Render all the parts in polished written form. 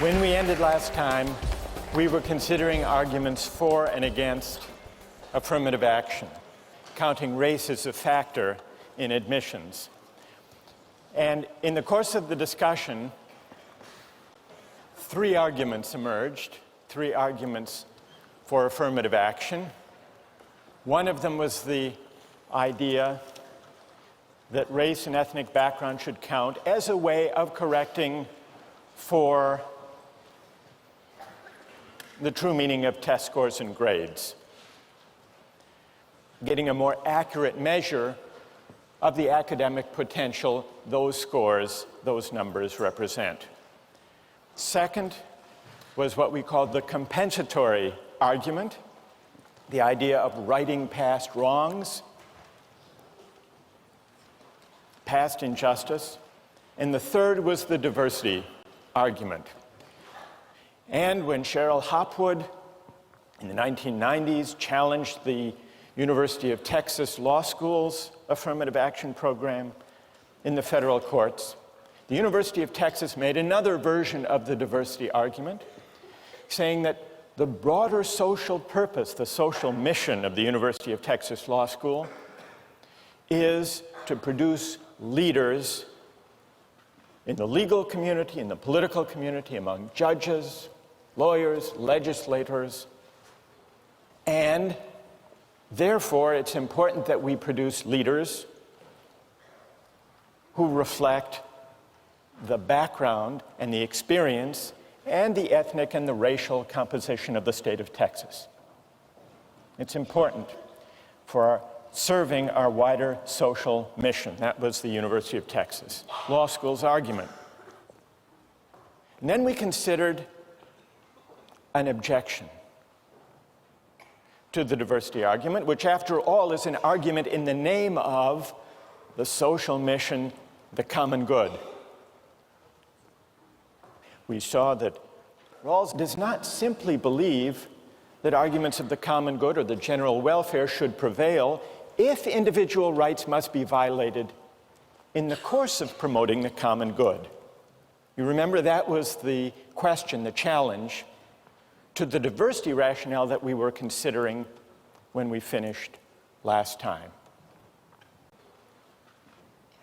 When we ended last time, we were considering arguments for and against affirmative action, counting race as a factor in admissions. And in the course of the discussion, three arguments emerged, three arguments for affirmative action. One of them was the idea that race and ethnic background should count as a way of correcting for the true meaning of test scores and grades, getting a more accurate measure of the academic potential those scores, those numbers represent. Second was what we called the compensatory argument, the idea of righting past wrongs, past injustice. And the third was the diversity argument. And when Cheryl Hopwood in the 1990s challenged the University of Texas Law School's affirmative action program in the federal courts, the University of Texas made another version of the diversity argument, saying that the broader social purpose, the social mission of the University of Texas Law School is to produce leaders in the legal community, in the political community, among judges, lawyers, legislators, and therefore it's important that we produce leaders who reflect the background and the experience and the ethnic and the racial composition of the state of Texas. It's important for serving our wider social mission. That was the University of Texas Law School's argument. And then we considered an objection to the diversity argument, which after all is an argument in the name of the social mission, the common good. We saw that Rawls does not simply believe that arguments of the common good or the general welfare should prevail if individual rights must be violated in the course of promoting the common good. You remember that was the question, the challenge to the diversity rationale that we were considering when we finished last time.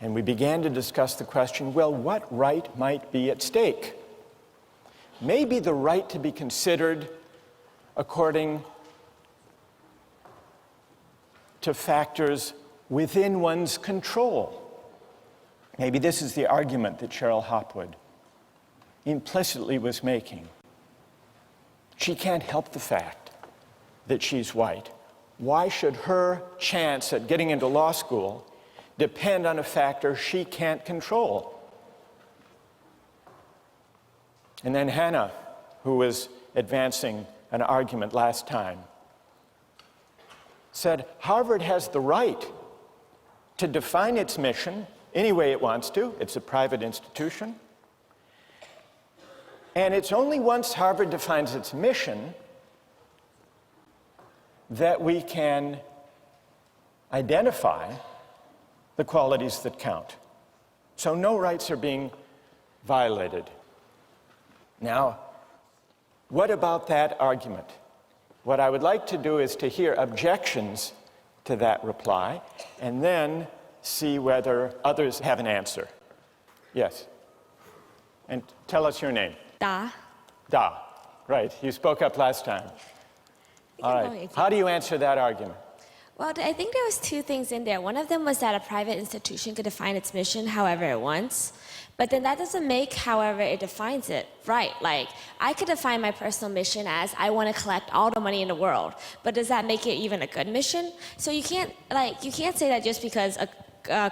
And we began to discuss the question, well, what right might be at stake? Maybe the right to be considered according to factors within one's control. Maybe this is the argument that Cheryl Hopwood implicitly was making. She can't help the fact that she's white. Why should her chance at getting into law school depend on a factor she can't control? And then Hannah, who was advancing an argument last time, said Harvard has the right to define its mission any way it wants to. It's a private institution. And it's only once Harvard defines its mission that we can identify the qualities that count. So no rights are being violated. Now, what about that argument? What I would like to do is to hear objections to that reply and then see whether others have an answer. Yes. And tell us your name. Da. Da. Right. You spoke up last time. All right. How do you answer that argument? Well, I think there was two things in there. One of them was that a private institution could define its mission however it wants. But then that doesn't make however it defines it right. Like, I could define my personal mission as I want to collect all the money in the world. But does that make it even a good mission? So you can't say that just because a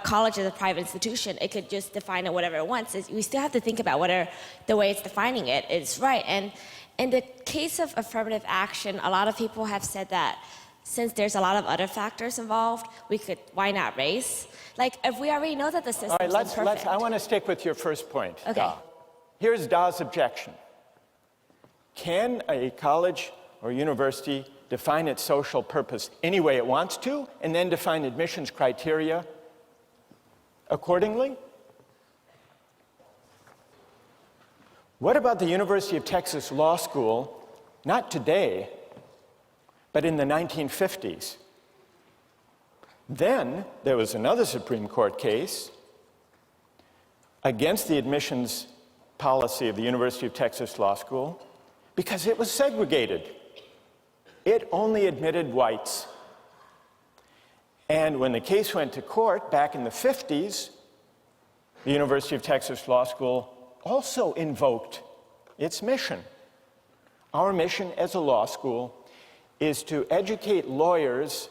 college is a private institution, it could just define it whatever it wants. We still have to think about whether the way it's defining it is right. And in the case of affirmative action, a lot of people have said that since there's a lot of other factors involved, why not race? Like, if we already know that the system is imperfect. I want to stick with your first point, okay. Da. Here's Da's objection. Can a college or university define its social purpose any way it wants to, and then define admissions criteria accordingly? What about the University of Texas Law School, not today, but in the 1950s? Then there was another Supreme Court case against the admissions policy of the University of Texas Law School because it was segregated. It only admitted whites. And when the case went to court back in the 50s, the University of Texas Law School also invoked its mission. Our mission as a law school is to educate lawyers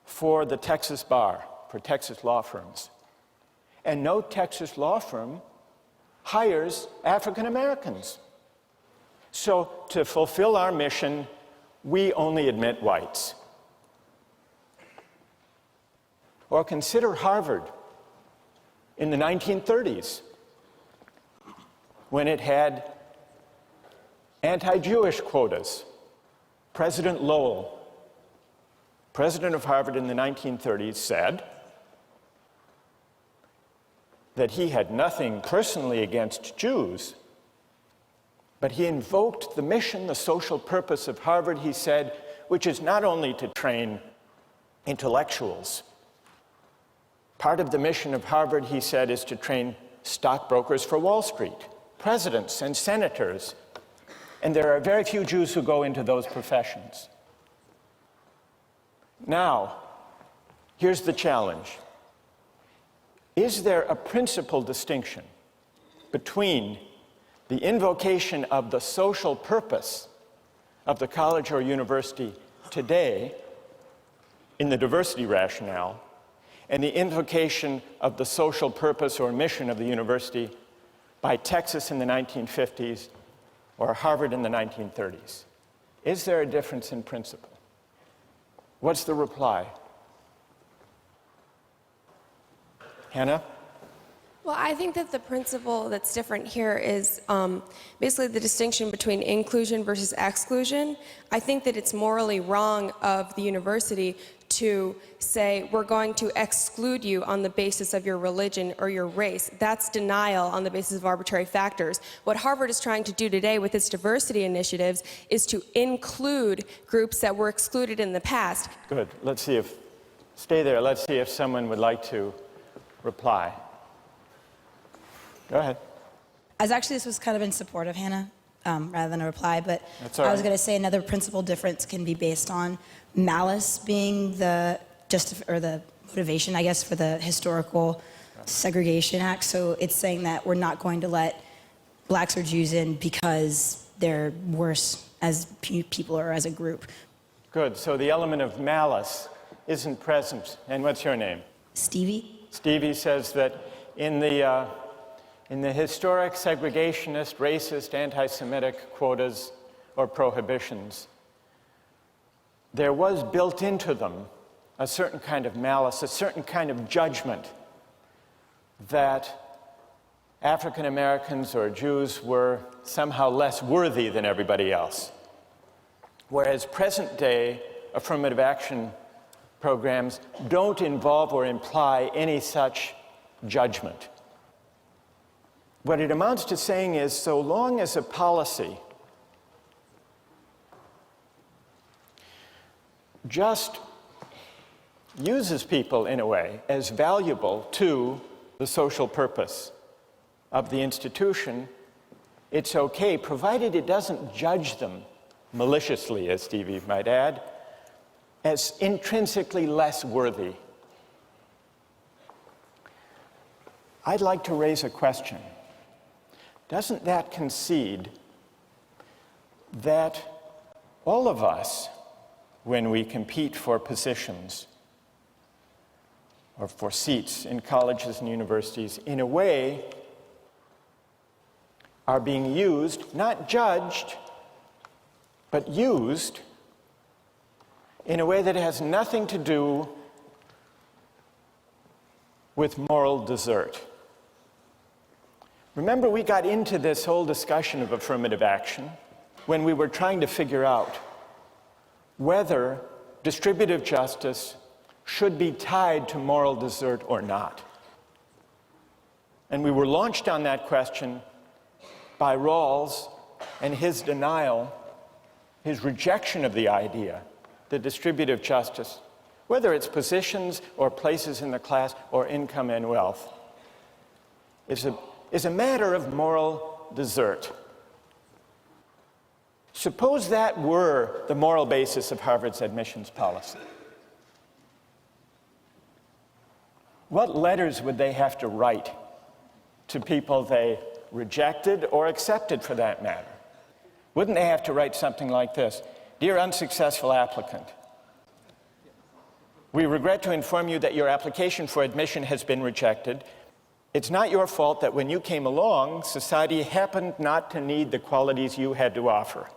for the Texas bar, for Texas law firms. And no Texas law firm hires African Americans. So to fulfill our mission, we only admit whites. Or consider Harvard in the 1930s, when it had anti-Jewish quotas. President Lowell, president of Harvard in the 1930s, said that he had nothing personally against Jews, but he invoked the mission, the social purpose of Harvard, he said, which is not only to train intellectuals. Part of the mission of Harvard, he said, is to train stockbrokers for Wall Street, presidents and senators, and there are very few Jews who go into those professions. Now, here's the challenge. Is there a principal distinction between the invocation of the social purpose of the college or university today in the diversity rationale and the invocation of the social purpose or mission of the university by Texas in the 1950s or Harvard in the 1930s? Is there a difference in principle? What's the reply? Hannah? Well, I think that the principle that's different here is basically the distinction between inclusion versus exclusion. I think that it's morally wrong of the university to say, we're going to exclude you on the basis of your religion or your race. That's denial on the basis of arbitrary factors. What Harvard is trying to do today with its diversity initiatives is to include groups that were excluded in the past. Good. Let's see if, stay there. Let's see if someone would like to reply. Go ahead. This was kind of in support of Hannah rather than a reply, but That's all right. I was going to say another principal difference can be based on malice being the motivation, I guess, for the historical segregation act. So it's saying that we're not going to let blacks or Jews in because they're worse as people or as a group. Good. So the element of malice isn't present. And what's your name? Stevie? Stevie says that in the historic segregationist, racist, anti-Semitic quotas or prohibitions, there was built into them a certain kind of malice, a certain kind of judgment that African Americans or Jews were somehow less worthy than everybody else. Whereas present-day affirmative action programs don't involve or imply any such judgment. What it amounts to saying is, so long as a policy just uses people in a way as valuable to the social purpose of the institution, it's okay, provided it doesn't judge them maliciously, as Stevie might add, as intrinsically less worthy. I'd like to raise a question. Doesn't that concede that all of us, when we compete for positions or for seats in colleges and universities, in a way are being used, not judged, but used in a way that has nothing to do with moral desert? Remember, we got into this whole discussion of affirmative action when we were trying to figure out whether distributive justice should be tied to moral desert or not. And we were launched on that question by Rawls and his denial, his rejection of the idea that distributive justice, whether it's positions or places in the class or income and wealth, is a matter of moral desert. Suppose that were the moral basis of Harvard's admissions policy. What letters would they have to write to people they rejected or accepted, for that matter? Wouldn't they have to write something like this? Dear unsuccessful applicant, we regret to inform you that your application for admission has been rejected. It's not your fault that when you came along, society happened not to need the qualities you had to offer.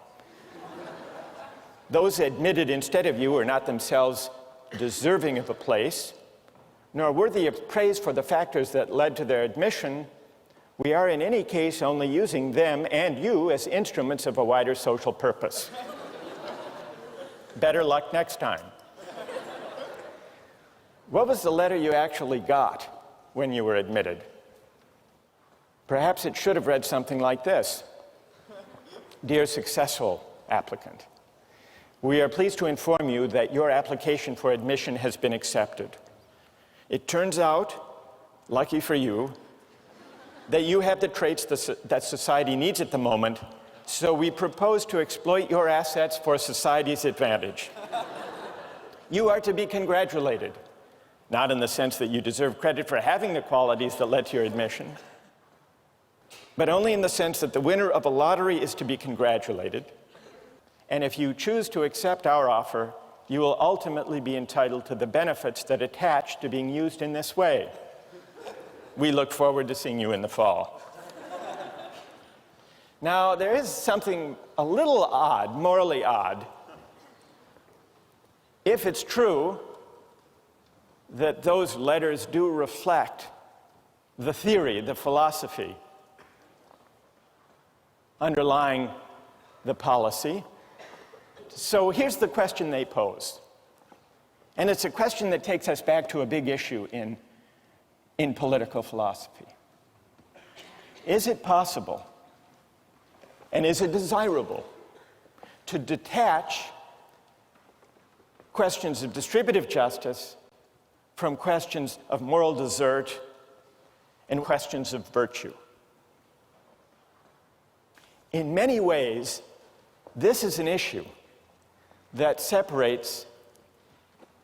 Those admitted instead of you are not themselves deserving of a place, nor worthy of praise for the factors that led to their admission. We are in any case only using them and you as instruments of a wider social purpose. Better luck next time. What was the letter you actually got when you were admitted? Perhaps it should have read something like this. Dear successful applicant, we are pleased to inform you that your application for admission has been accepted. It turns out, lucky for you, that you have the traits that society needs at the moment, so we propose to exploit your assets for society's advantage. You are to be congratulated, not in the sense that you deserve credit for having the qualities that led to your admission, but only in the sense that the winner of a lottery is to be congratulated. And if you choose to accept our offer, you will ultimately be entitled to the benefits that attach to being used in this way. We look forward to seeing you in the fall. Now, there is something a little odd, morally odd, if it's true that those letters do reflect the theory, the philosophy underlying the policy. So here's the question they pose. And it's a question that takes us back to a big issue in political philosophy. Is it possible, and is it desirable, to detach questions of distributive justice from questions of moral desert and questions of virtue? In many ways, this is an issue that separates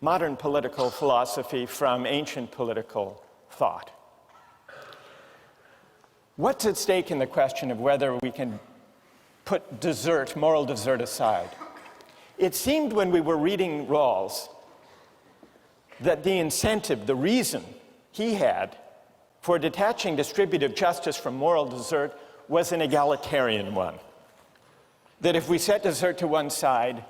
modern political philosophy from ancient political thought. What's at stake in the question of whether we can put desert, moral desert aside? It seemed when we were reading Rawls that the incentive, the reason he had for detaching distributive justice from moral desert was an egalitarian one. That if we set desert to one side,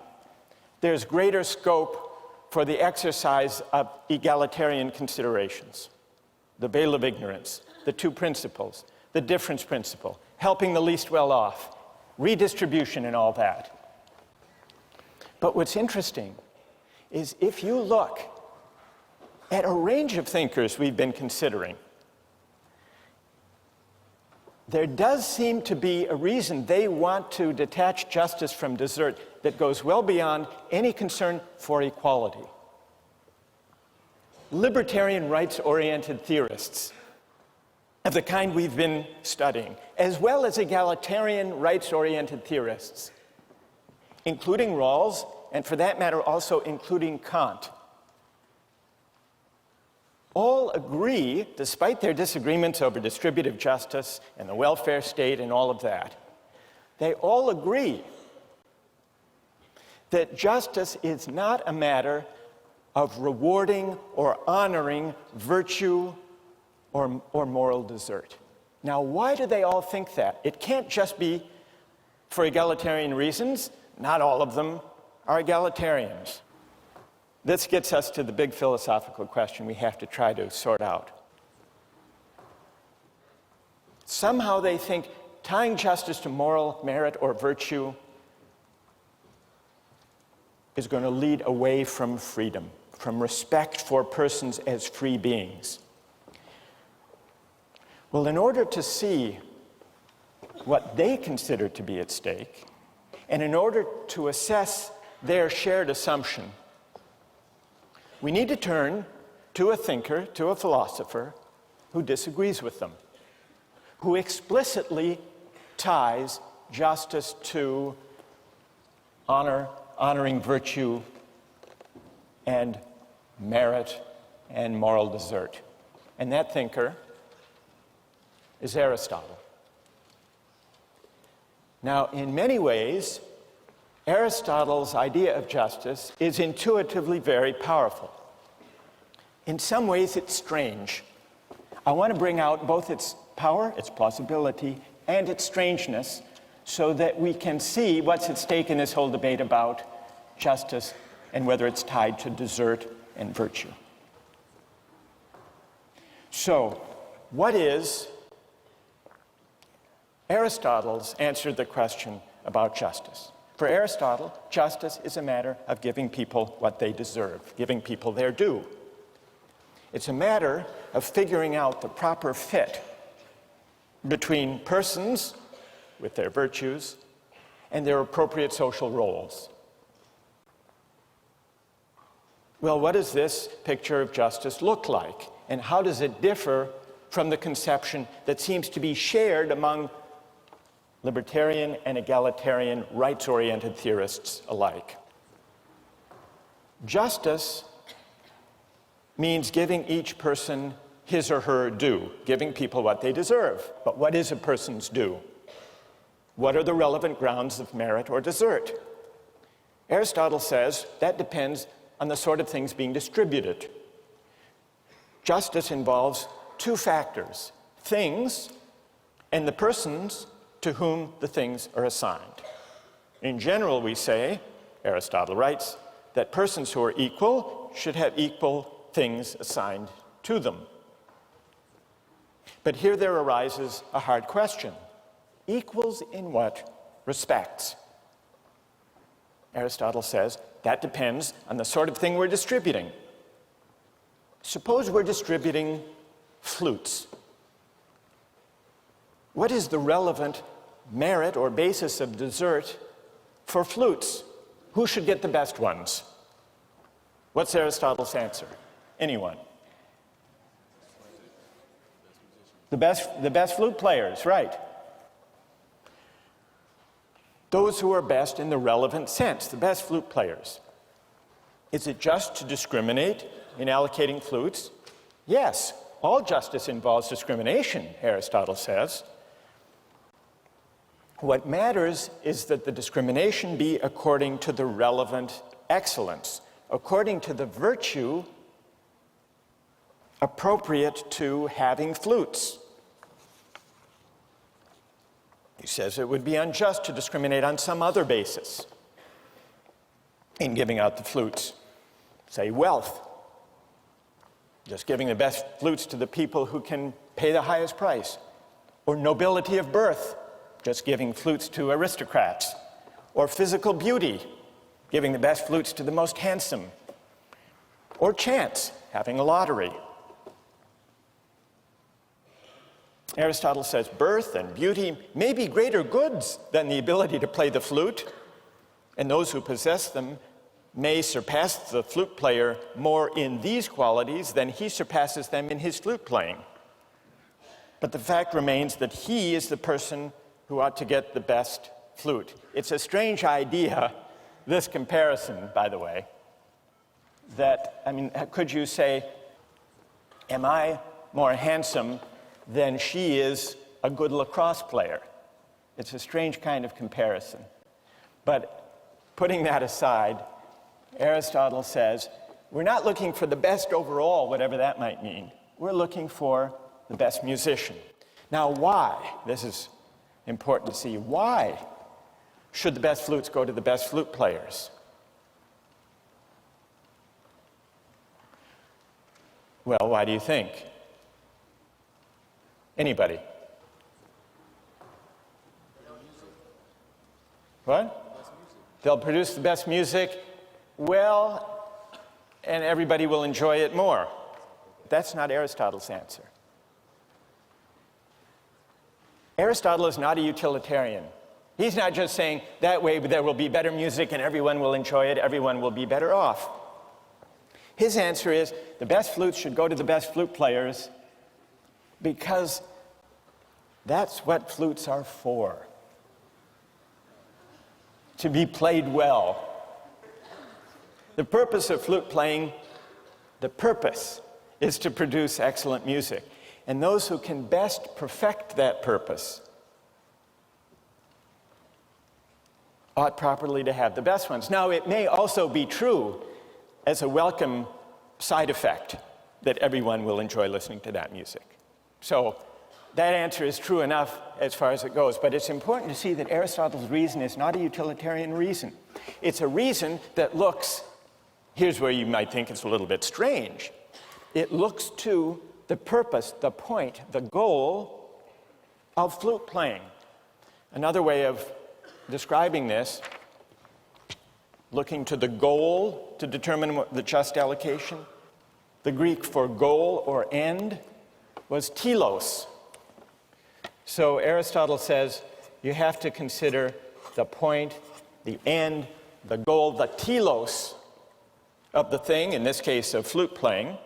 there's greater scope for the exercise of egalitarian considerations. The veil of ignorance, the two principles, the difference principle, helping the least well off, redistribution and all that. But what's interesting is if you look at a range of thinkers we've been considering, there does seem to be a reason they want to detach justice from desert that goes well beyond any concern for equality. Libertarian rights-oriented theorists of the kind we've been studying, as well as egalitarian rights-oriented theorists, including Rawls, and for that matter also including Kant, all agree, despite their disagreements over distributive justice and the welfare state and all of that, they all agree that justice is not a matter of rewarding or honoring virtue or moral desert. Now, why do they all think that? It can't just be for egalitarian reasons. Not all of them are egalitarians. This gets us to the big philosophical question we have to try to sort out. Somehow they think tying justice to moral merit or virtue is going to lead away from freedom, from respect for persons as free beings. Well, in order to see what they consider to be at stake, and in order to assess their shared assumption, we need to turn to a thinker, to a philosopher, who disagrees with them, who explicitly ties justice to honoring virtue and merit and moral desert. And that thinker is Aristotle. Now, in many ways, Aristotle's idea of justice is intuitively very powerful. In some ways, it's strange. I want to bring out both its power, its plausibility, and its strangeness so that we can see what's at stake in this whole debate about justice and whether it's tied to desert and virtue. So, what is Aristotle's answer to the question about justice? For Aristotle, justice is a matter of giving people what they deserve, giving people their due. It's a matter of figuring out the proper fit between persons with their virtues and their appropriate social roles. Well, what does this picture of justice look like? And how does it differ from the conception that seems to be shared among libertarian and egalitarian rights-oriented theorists alike? Justice means giving each person his or her due, giving people what they deserve. But what is a person's due? What are the relevant grounds of merit or desert? Aristotle says that depends on the sort of things being distributed. Justice involves two factors: things and the persons to whom the things are assigned. In general, we say, Aristotle writes, that persons who are equal should have equal things assigned to them. But here there arises a hard question. Equals in what respects? Aristotle says that depends on the sort of thing we're distributing. Suppose we're distributing flutes. What is the relevant merit or basis of desert for flutes? Who should get the best ones? What's Aristotle's answer? Anyone? The best flute players, right. Those who are best in the relevant sense, the best flute players. Is it just to discriminate in allocating flutes? Yes, all justice involves discrimination, Aristotle says. What matters is that the discrimination be according to the relevant excellence, according to the virtue appropriate to having flutes. He says it would be unjust to discriminate on some other basis in giving out the flutes. Say wealth, just giving the best flutes to the people who can pay the highest price. Or nobility of birth, just giving flutes to aristocrats. Or physical beauty, giving the best flutes to the most handsome. Or chance, having a lottery. Aristotle says birth and beauty may be greater goods than the ability to play the flute, and those who possess them may surpass the flute player more in these qualities than he surpasses them in his flute playing. But the fact remains that he is the person who ought to get the best flute. It's a strange idea, this comparison, by the way, that, could you say, am I more handsome than she is a good lacrosse player? It's a strange kind of comparison. But putting that aside, Aristotle says, we're not looking for the best overall, whatever that might mean. We're looking for the best musician. Now, why? This is important to see. Why should the best flutes go to the best flute players? Well, why do you think? Anybody? What? They'll produce the best music. Well, and everybody will enjoy it more. That's not Aristotle's answer. Aristotle is not a utilitarian. He's not just saying that way there will be better music and everyone will enjoy it, everyone will be better off. His answer is the best flutes should go to the best flute players because that's what flutes are for. To be played well. The purpose of flute playing, the purpose is to produce excellent music. And those who can best perfect that purpose ought properly to have the best ones. Now, it may also be true as a welcome side effect that everyone will enjoy listening to that music. So that answer is true enough as far as it goes, but it's important to see that Aristotle's reason is not a utilitarian reason. It's a reason that looks, here's where you might think it's a little bit strange. It looks to the purpose, the point, the goal of flute playing. Another way of describing this, looking to the goal to determine the just allocation. The Greek for goal or end was telos. So Aristotle says you have to consider the point, the end, the goal, the telos of the thing, in this case of flute playing,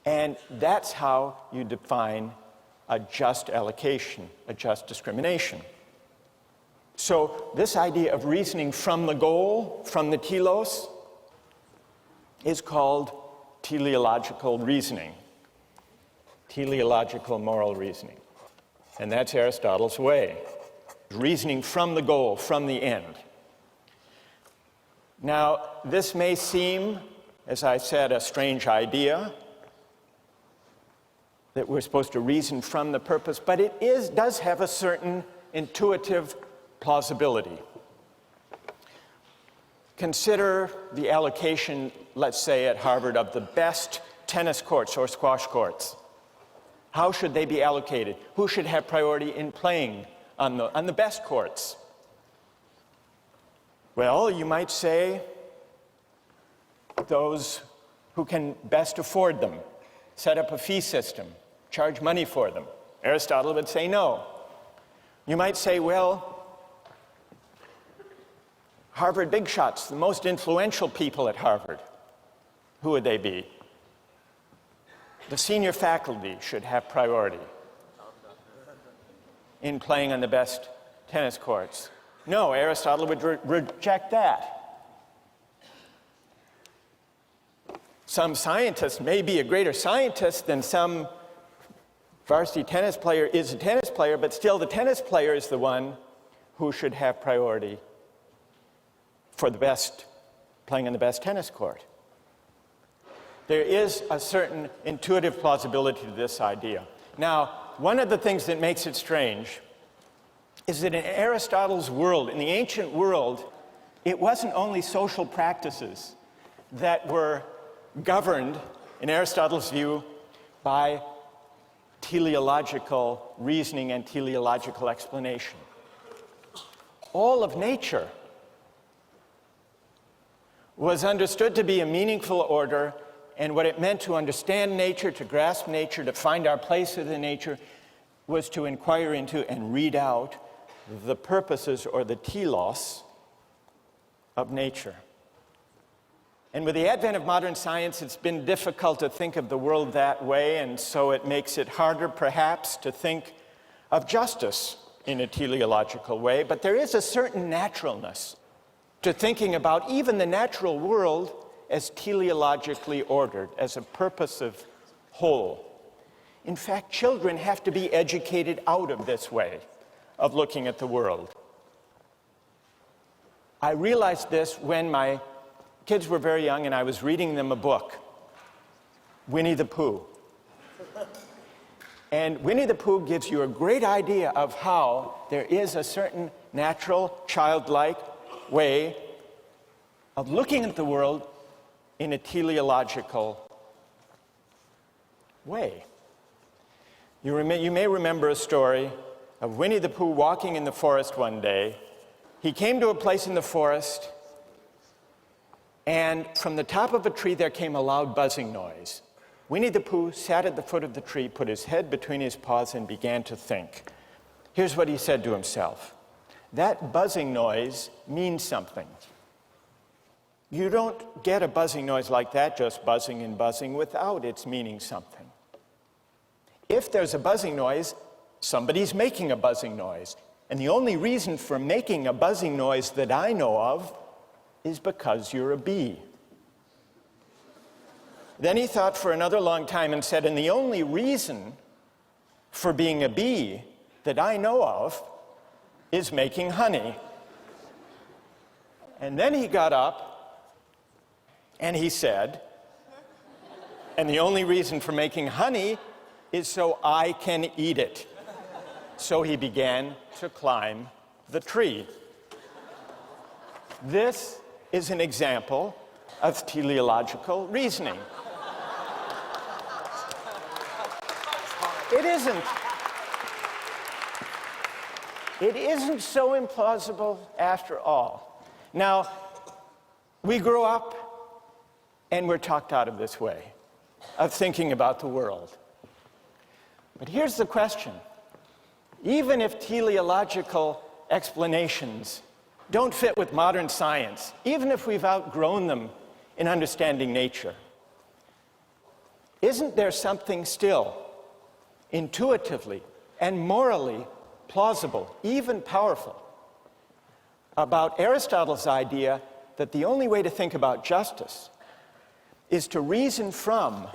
and that's how you define a just allocation, a just discrimination. So this idea of reasoning from the goal, from the telos, is called teleological reasoning, teleological moral reasoning. And that's Aristotle's way, reasoning from the goal, from the end. Now, this may seem, as I said, a strange idea, that we're supposed to reason from the purpose, but it does have a certain intuitive plausibility. Consider the allocation, let's say at Harvard, of the best tennis courts or squash courts. How should they be allocated? Who should have priority in playing on the best courts? Well, you might say those who can best afford them, set up a fee system, charge money for them. Aristotle would say no. You might say, well, Harvard big shots, the most influential people at Harvard, who would they be? The senior faculty should have priority in playing on the best tennis courts. No, Aristotle would reject that. Some scientist may be a greater scientist than some varsity tennis player is a tennis player, but still the tennis player is the one who should have priority for the best, playing on the best tennis court. There is a certain intuitive plausibility to this idea. Now, one of the things that makes it strange is that in Aristotle's world, in the ancient world, it wasn't only social practices that were governed, in Aristotle's view, by teleological reasoning and teleological explanation. All of nature was understood to be a meaningful order, and what it meant to understand nature, to grasp nature, to find our place within nature, was to inquire into and read out the purposes or the telos of nature. And with the advent of modern science, it's been difficult to think of the world that way, and so it makes it harder, perhaps, to think of justice in a teleological way. But there is a certain naturalness to thinking about even the natural world as teleologically ordered, as a purposive whole. In fact, children have to be educated out of this way of looking at the world. I realized this when my kids were very young and I was reading them a book, Winnie the Pooh. And Winnie the Pooh gives you a great idea of how there is a certain natural, childlike way of looking at the world in a teleological way. You may remember a story of Winnie the Pooh walking in the forest one day. He came to a place in the forest, and from the top of a tree there came a loud buzzing noise. Winnie the Pooh sat at the foot of the tree, put his head between his paws, and began to think. Here's what he said to himself. That buzzing noise means something. You don't get a buzzing noise like that just buzzing and buzzing without its meaning something. If there's a buzzing noise, somebody's making a buzzing noise. And the only reason for making a buzzing noise that I know of is because you're a bee. Then he thought for another long time and said, and the only reason for being a bee that I know of is making honey. And then he got up and he said, and the only reason for making honey is so I can eat it. So he began to climb the tree. This is an example of teleological reasoning. It isn't so implausible after all. Now, we grow up and we're talked out of this way, of thinking about the world. But here's the question. Even if teleological explanations don't fit with modern science, even if we've outgrown them in understanding nature, isn't there something still intuitively and morally plausible, even powerful, about Aristotle's idea that the only way to think about justice is to reason from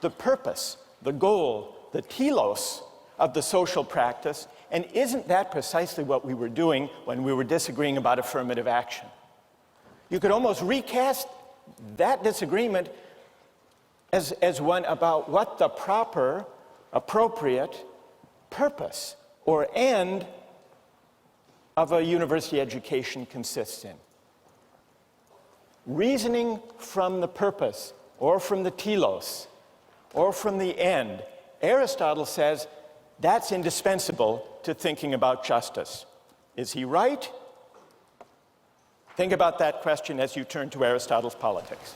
the purpose, the goal, the telos of the social practice? And isn't that precisely what we were doing when we were disagreeing about affirmative action? You could almost recast that disagreement as one about what the proper, appropriate purpose or end of a university education consists in. Reasoning from the purpose or from the telos or from the end, Aristotle says that's indispensable to thinking about justice. Is he right? Think about that question as you turn to Aristotle's Politics.